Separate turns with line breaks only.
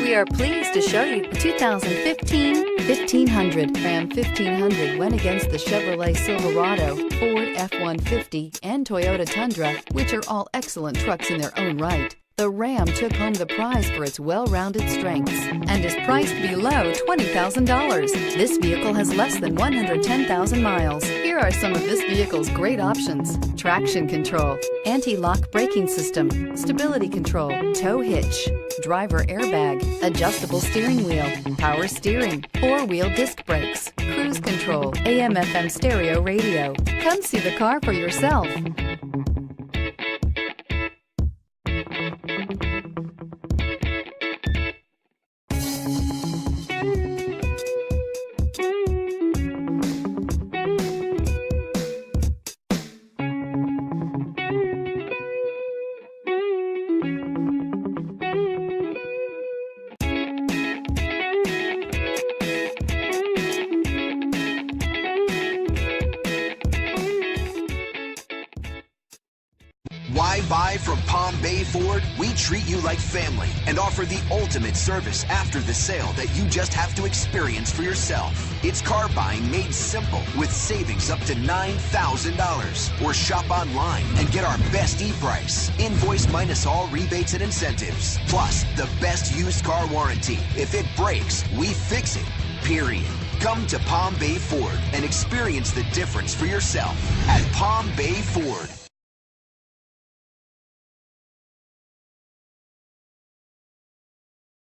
We are pleased to show you the 2015 1500. Ram 1500 went against the Chevrolet Silverado, Ford F-150, and Toyota Tundra, which are all excellent trucks in their own right. The Ram took home the prize for its well-rounded strengths and is priced below $20,000. This vehicle has less than 110,000 miles. Here are some of this vehicle's great options: traction control, anti-lock braking system, stability control, tow hitch, driver airbag, adjustable steering wheel, power steering, four-wheel disc brakes, cruise control, AM/FM stereo radio. Come see the car for yourself.
Why buy from Palm Bay Ford? We treat you like family and offer the ultimate service after the sale that you just have to experience for yourself. It's car buying made simple with savings up to $9,000. Or shop online and get our best e-price. Invoice minus all rebates and incentives. Plus, the best used car warranty. If it breaks, we fix it. Period. Come to Palm Bay Ford and experience the difference for yourself at Palm Bay Ford.